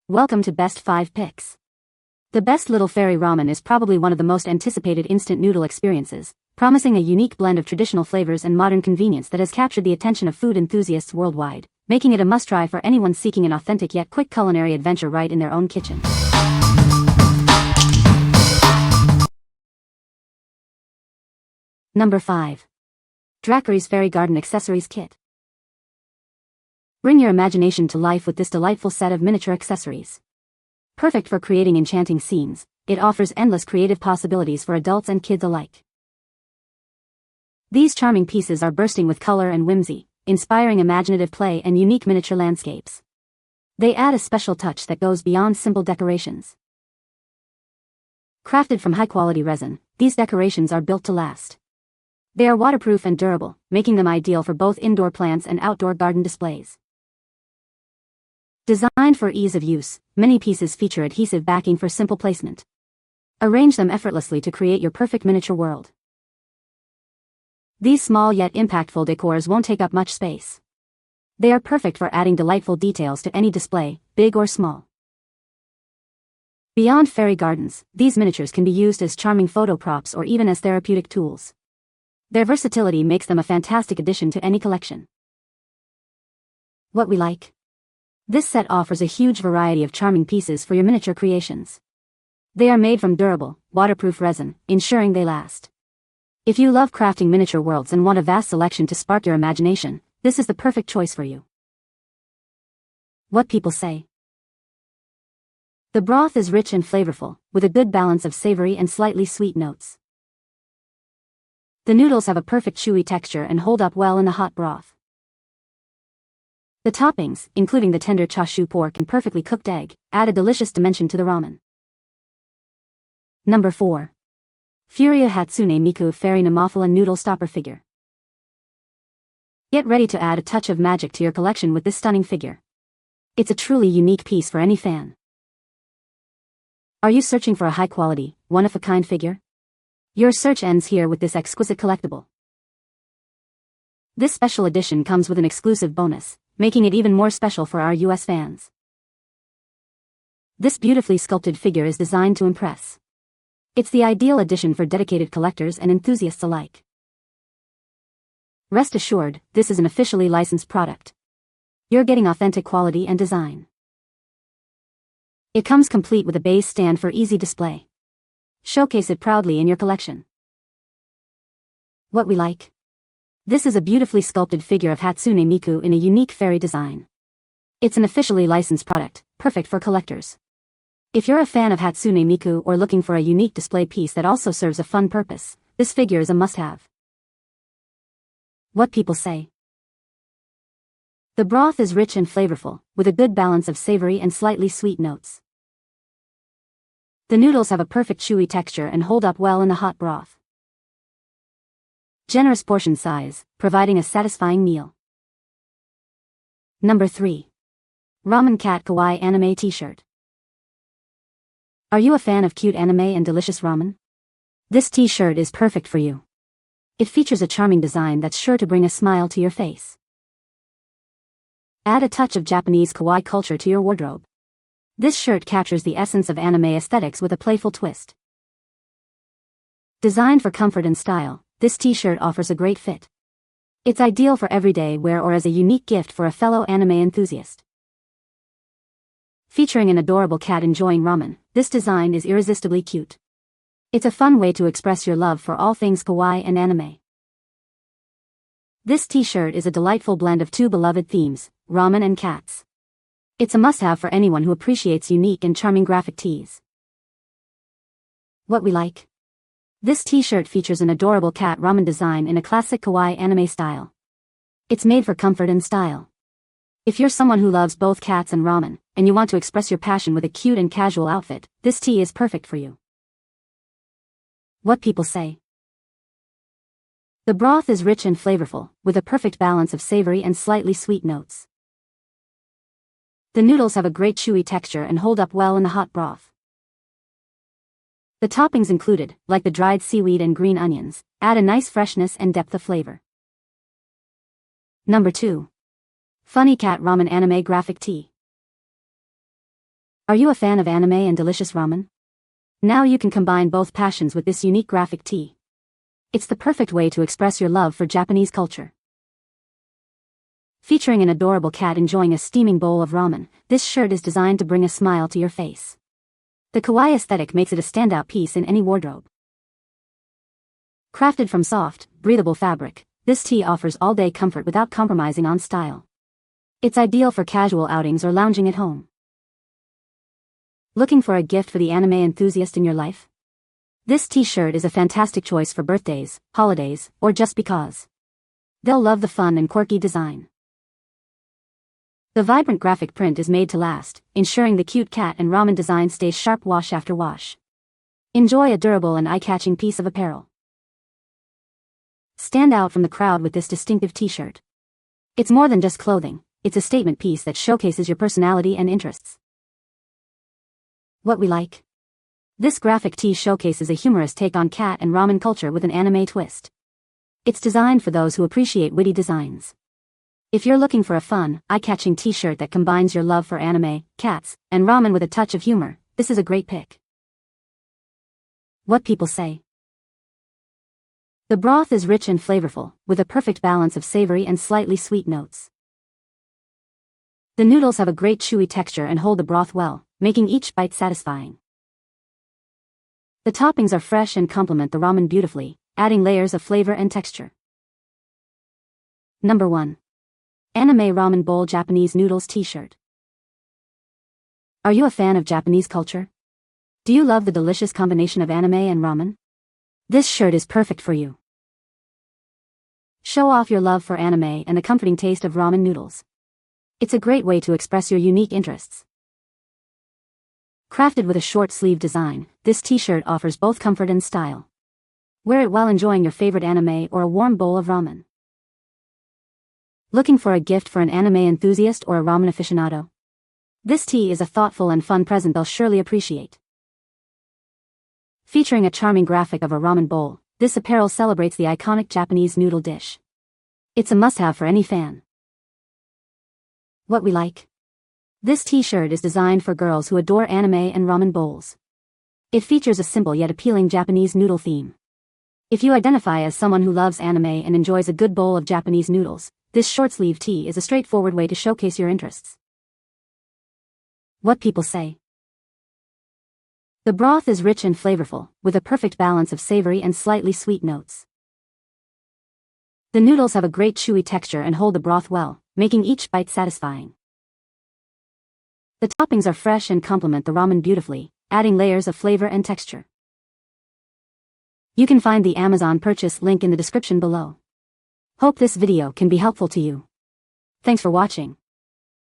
Welcome to Best 5 Picks. The best Little Fairy Ramen is probably one of the most anticipated instant noodle experiences, promising a unique blend of traditional flavors and modern convenience that has captured the attention of food enthusiasts worldwide, making it a must-try for anyone seeking an authentic yet quick culinary adventure right in their own kitchen. Number 5. Dracarys Fairy Garden Accessories Kit. Bring your imagination to life with this delightful set of miniature accessories. Perfect for creating enchanting scenes, it offers endless creative possibilities for adults and kids alike. These charming pieces are bursting with color and whimsy, inspiring imaginative play and unique miniature landscapes. They add a special touch that goes beyond simple decorations. Crafted from high-quality resin, these decorations are built to last. They are waterproof and durable, making them ideal for both indoor plants and outdoor garden displays. Designed for ease of use, many pieces feature adhesive backing for simple placement. Arrange them effortlessly to create your perfect miniature world. These small yet impactful decors won't take up much space. They are perfect for adding delightful details to any display, big or small. Beyond fairy gardens, these miniatures can be used as charming photo props or even as therapeutic tools. Their versatility makes them a fantastic addition to any collection. What we like. This set offers a huge variety of charming pieces for your miniature creations. They are made from durable, waterproof resin, ensuring they last. If you love crafting miniature worlds and want a vast selection to spark your imagination, this is the perfect choice for you. What people say. The broth is rich and flavorful, with a good balance of savory and slightly sweet notes. The noodles have a perfect chewy texture and hold up well in the hot broth. The toppings, including the tender chashu pork and perfectly cooked egg, add a delicious dimension to the ramen. Number 4. Furyu Hatsune Miku Fairy Nemophila Noodle Stopper Figure. Get ready to add a touch of magic to your collection with this stunning figure. It's a truly unique piece for any fan. Are you searching for a high-quality, one-of-a-kind figure? Your search ends here with this exquisite collectible. This special edition comes with an exclusive bonus, making it even more special for our US fans. This beautifully sculpted figure is designed to impress. It's the ideal addition for dedicated collectors and enthusiasts alike. Rest assured, this is an officially licensed product. You're getting authentic quality and design. It comes complete with a base stand for easy display. Showcase it proudly in your collection. What we like. This is a beautifully sculpted figure of Hatsune Miku in a unique fairy design. It's an officially licensed product, perfect for collectors. If you're a fan of Hatsune Miku or looking for a unique display piece that also serves a fun purpose, this figure is a must-have. What people say. The broth is rich and flavorful, with a good balance of savory and slightly sweet notes. The noodles have a perfect chewy texture and hold up well in the hot broth. Generous portion size, providing a satisfying meal. Number 3. Ramen Cat Kawaii Anime T-shirt. Are you a fan of cute anime and delicious ramen? This t-shirt is perfect for you. It features a charming design that's sure to bring a smile to your face. Add a touch of Japanese kawaii culture to your wardrobe. This shirt captures the essence of anime aesthetics with a playful twist. Designed for comfort and style, this t-shirt offers a great fit. It's ideal for everyday wear or as a unique gift for a fellow anime enthusiast. Featuring an adorable cat enjoying ramen, this design is irresistibly cute. It's a fun way to express your love for all things kawaii and anime. This t-shirt is a delightful blend of two beloved themes, ramen and cats. It's a must-have for anyone who appreciates unique and charming graphic tees. What we like. This t-shirt features an adorable cat ramen design in a classic kawaii anime style. It's made for comfort and style. If you're someone who loves both cats and ramen, and you want to express your passion with a cute and casual outfit, this tee is perfect for you. What people say. The broth is rich and flavorful, with a perfect balance of savory and slightly sweet notes. The noodles have a great chewy texture and hold up well in the hot broth. The toppings included, like the dried seaweed and green onions, add a nice freshness and depth of flavor. Number 2. Funny Cat Ramen Anime Graphic Tee. Are you a fan of anime and delicious ramen? Now you can combine both passions with this unique graphic tee. It's the perfect way to express your love for Japanese culture. Featuring an adorable cat enjoying a steaming bowl of ramen, this shirt is designed to bring a smile to your face. The kawaii aesthetic makes it a standout piece in any wardrobe. Crafted from soft, breathable fabric, this tee offers all-day comfort without compromising on style. It's ideal for casual outings or lounging at home. Looking for a gift for the anime enthusiast in your life? This t-shirt is a fantastic choice for birthdays, holidays, or just because. They'll love the fun and quirky design. The vibrant graphic print is made to last, ensuring the cute cat and ramen design stays sharp wash after wash. Enjoy a durable and eye-catching piece of apparel. Stand out from the crowd with this distinctive t-shirt. It's more than just clothing, it's a statement piece that showcases your personality and interests. What we like. This graphic tee showcases a humorous take on cat and ramen culture with an anime twist. It's designed for those who appreciate witty designs. If you're looking for a fun, eye-catching t-shirt that combines your love for anime, cats, and ramen with a touch of humor, this is a great pick. What people say. The broth is rich and flavorful, with a perfect balance of savory and slightly sweet notes. The noodles have a great chewy texture and hold the broth well, making each bite satisfying. The toppings are fresh and complement the ramen beautifully, adding layers of flavor and texture. Number 1. Anime Ramen Bowl Japanese Noodles T-shirt. Are you a fan of Japanese culture? Do you love the delicious combination of anime and ramen? This shirt is perfect for you. Show off your love for anime and the comforting taste of ramen noodles. It's a great way to express your unique interests. Crafted with a short sleeve design, this t-shirt offers both comfort and style. Wear it while enjoying your favorite anime or a warm bowl of ramen. Looking for a gift for an anime enthusiast or a ramen aficionado? This tee is a thoughtful and fun present they'll surely appreciate. Featuring a charming graphic of a ramen bowl, this apparel celebrates the iconic Japanese noodle dish. It's a must-have for any fan. What we like. This t-shirt is designed for girls who adore anime and ramen bowls. It features a simple yet appealing Japanese noodle theme. If you identify as someone who loves anime and enjoys a good bowl of Japanese noodles, this short-sleeve tee is a straightforward way to showcase your interests. What people say. The broth is rich and flavorful, with a perfect balance of savory and slightly sweet notes. The noodles have a great chewy texture and hold the broth well, making each bite satisfying. The toppings are fresh and complement the ramen beautifully, adding layers of flavor and texture. You can find the Amazon purchase link in the description below. Hope this video can be helpful to you. Thanks for watching.